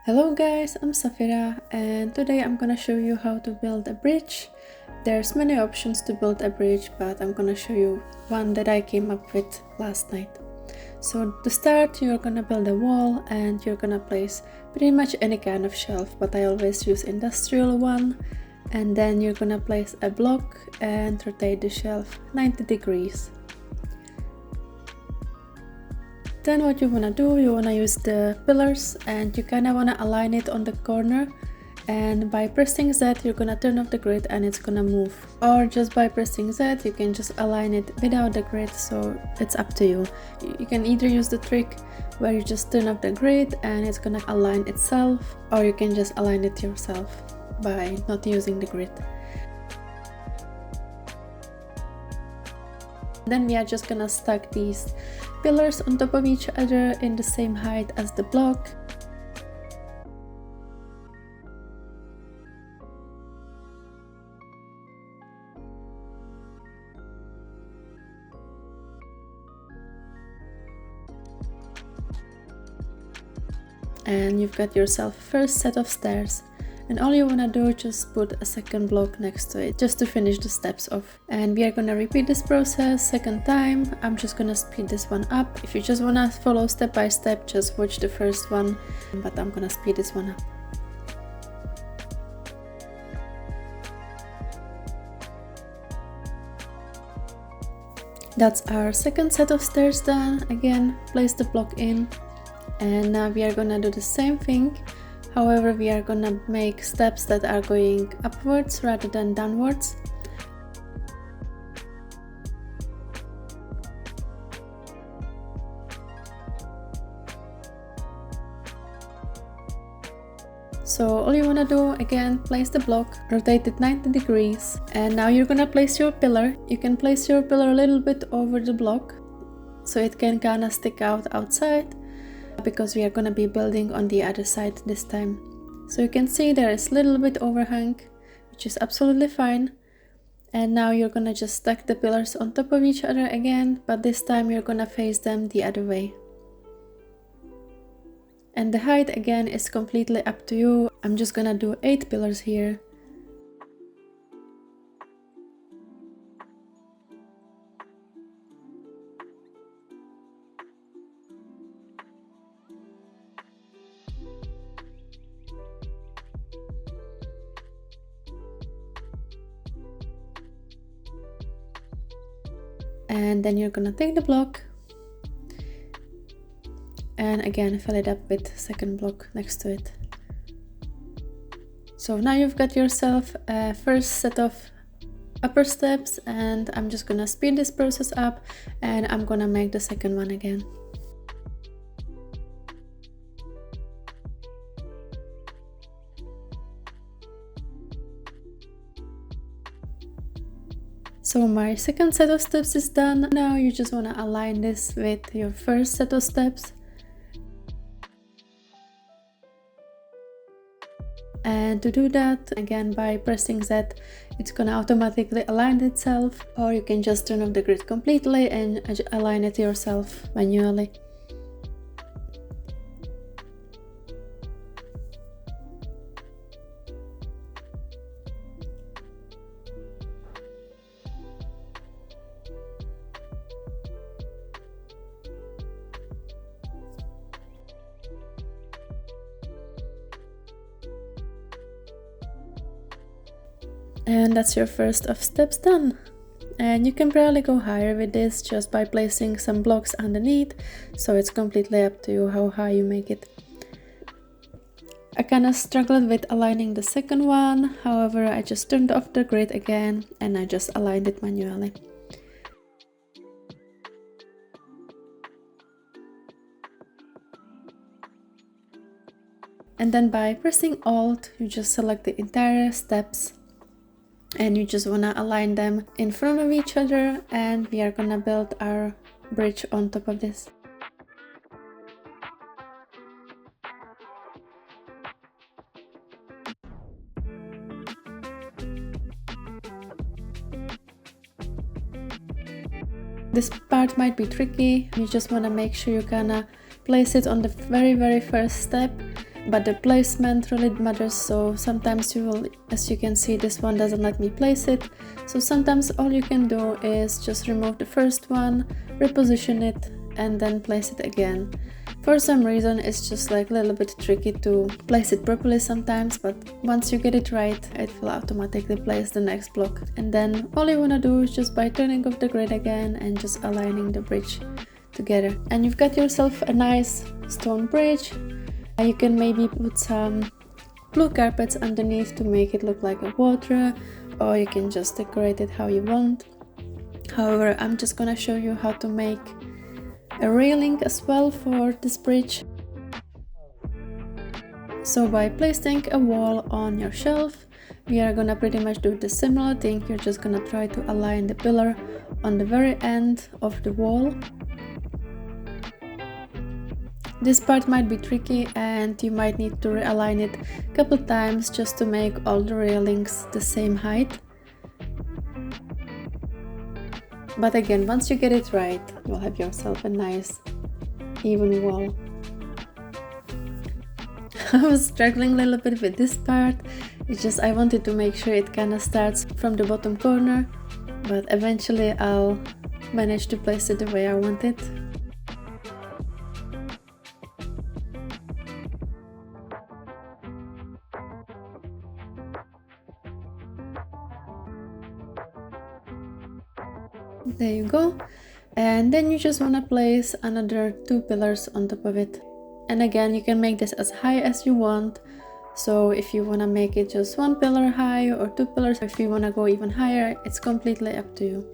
Hello guys, I'm Saphira and today I'm gonna show you how to build a bridge. There's many options to build a bridge, but I'm gonna show you one that I came up with last night. So to start, you're gonna build a wall and you're gonna place pretty much any kind of shelf, but I always use industrial one. And then you're gonna place a block and rotate the shelf 90 degrees. Then what you wanna do, you wanna use the pillars and you kinda wanna align it on the corner, and by pressing Z you're gonna turn off the grid and it's gonna move, or just by pressing Z you can just align it without the grid, so it's up to you. You can either use the trick where you just turn off the grid and it's gonna align itself, or you can just align it yourself by not using the grid. Then we are just gonna stack these pillars on top of each other in the same height as the block. And you've got yourself first set of stairs. And all you wanna do is just put a second block next to it, just to finish the steps off. And we are gonna repeat this process second time. I'm just gonna speed this one up. If you just wanna follow step by step, just watch the first one, but I'm gonna speed this one up. That's our second set of stairs done. Again, place the block in, and now we are gonna do the same thing. However, we are gonna make steps that are going upwards rather than downwards. So all you wanna do, again, place the block, rotate it 90 degrees, and now you're gonna place your pillar. You can place your pillar a little bit over the block, so it can kinda stick out outside, because we are going to be building on the other side this time. So you can see there is a little bit overhang, which is absolutely fine. And now you're going to just stack the pillars on top of each other again, but this time you're going to face them the other way. And the height again is completely up to you. I'm just going to do 8 pillars here. And then you're gonna take the block and again fill it up with second block next to it. So now you've got yourself a first set of upper steps, and I'm just gonna speed this process up and I'm gonna make the second one again. So my second set of steps is done. Now you just want to align this with your first set of steps. And to do that, again by pressing Z, it's going to automatically align itself, or you can just turn off the grid completely and align it yourself manually. And that's your first of steps done. And you can probably go higher with this just by placing some blocks underneath, so it's completely up to you how high you make it. I kind of struggled with aligning the second one, however I just turned off the grid again and I just aligned it manually. And then by pressing Alt, you just select the entire steps. And you just want to align them in front of each other, and we are gonna build our bridge on top of this. This part might be tricky. You just want to make sure you kind of place it on the very first step, but the placement really matters. So sometimes you will, as you can see, this one doesn't let me place it. So sometimes all you can do is just remove the first one, reposition it, and then place it again. For some reason it's just like a little bit tricky to place it properly sometimes, but once you get it right, it will automatically place the next block. And then all you want to do is just by turning off the grid again and just aligning the bridge together. And you've got yourself a nice stone bridge. You can maybe put some blue carpets underneath to make it look like a water, or you can just decorate it how you want. However, I'm just gonna show you how to make a railing as well for this bridge. So by placing a wall on your shelf, we are gonna pretty much do the similar thing. You're just gonna try to align the pillar on the very end of the wall. This part might be tricky and you might need to realign it a couple times just to make all the railings the same height. But again, once you get it right, you'll have yourself a nice even wall. I was struggling a little bit with this part. It's just I wanted to make sure it kind of starts from the bottom corner, but eventually I'll manage to place it the way I want it. There you go. And then you just want to place another 2 pillars on top of it. And again, you can make this as high as you want. So if you want to make it just 1 pillar high or 2 pillars, if you want to go even higher, it's completely up to you.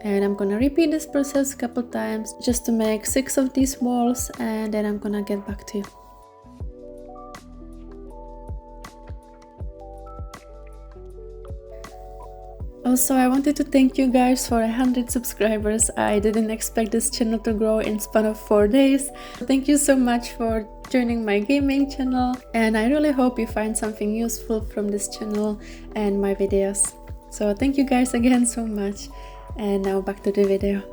And I'm gonna repeat this process a couple times just to make 6 of these walls, and then I'm gonna get back to you. Also, I wanted to thank you guys for 100 subscribers. I didn't expect this channel to grow in span of 4 days. Thank you so much for joining my gaming channel, and I really hope you find something useful from this channel and my videos. So thank you guys again so much, and now back to the video.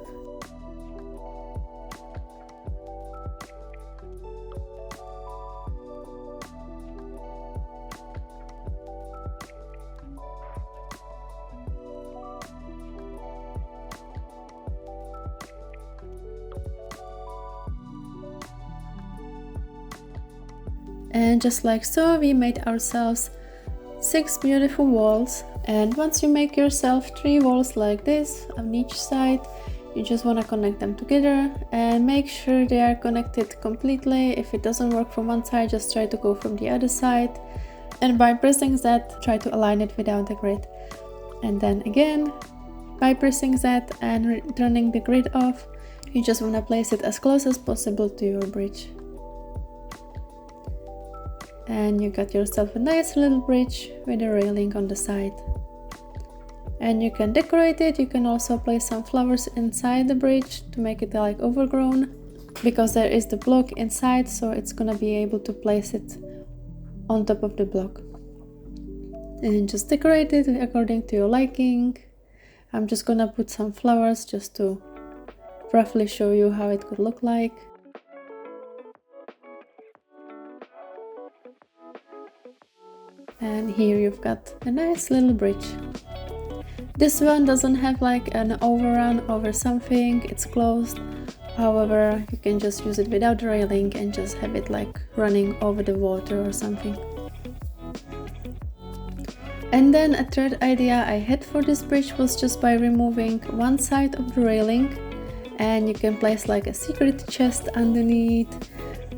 And just like so, we made ourselves 6 beautiful walls. And once you make yourself 3 walls like this on each side, you just want to connect them together and make sure they are connected completely. If it doesn't work from one side, just try to go from the other side. And by pressing Z, try to align it without the grid. And then again, by pressing Z and turning the grid off, you just want to place it as close as possible to your bridge. And you got yourself a nice little bridge with a railing on the side. And you can decorate it. You can also place some flowers inside the bridge to make it like overgrown, because there is the block inside, so it's gonna be able to place it on top of the block. And just decorate it according to your liking. I'm just gonna put some flowers just to roughly show you how it could look like. And here you've got a nice little bridge. This one doesn't have like an overrun over something, it's closed. However, you can just use it without railing and just have it like running over the water or something. And then a third idea I had for this bridge was just by removing one side of the railing, and you can place like a secret chest underneath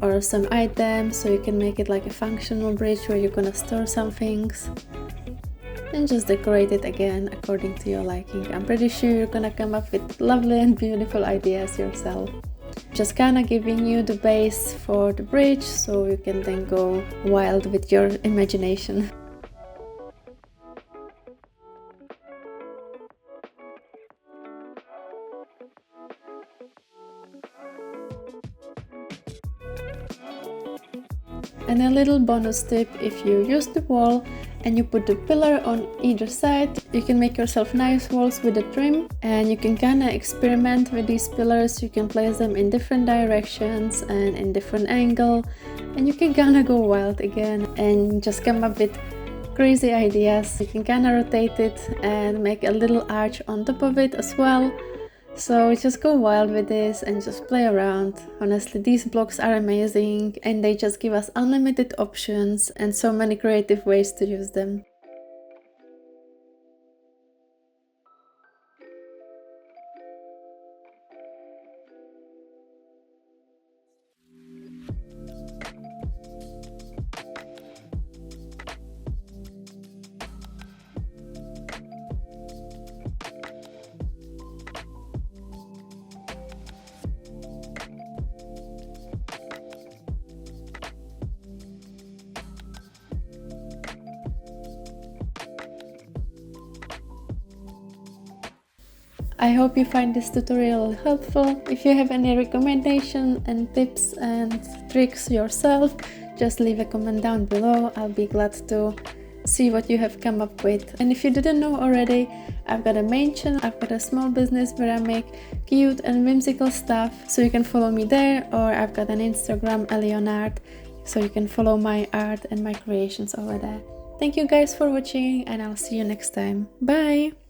or some items, so you can make it like a functional bridge where you're gonna store some things, and just decorate it again according to your liking. I'm pretty sure you're gonna come up with lovely and beautiful ideas yourself. Just kinda giving you the base for the bridge so you can then go wild with your imagination. And a little bonus tip: if you use the wall and you put the pillar on either side, you can make yourself nice walls with a trim, and you can kind of experiment with these pillars. You can place them in different directions and in different angle, and you can gonna go wild again and just come up with crazy ideas. You can kinda rotate it and make a little arch on top of it as well. So just go wild with this and just play around. Honestly, these blocks are amazing and they just give us unlimited options and so many creative ways to use them. I hope you find this tutorial helpful. If you have any recommendation and tips and tricks yourself, just leave a comment down below. I'll be glad to see what you have come up with. And if you didn't know already, I've got a main channel, I've got a small business where I make cute and whimsical stuff, so you can follow me there, or I've got an Instagram, Art, so you can follow my art and my creations over there. Thank you guys for watching, and I'll see you next time. Bye!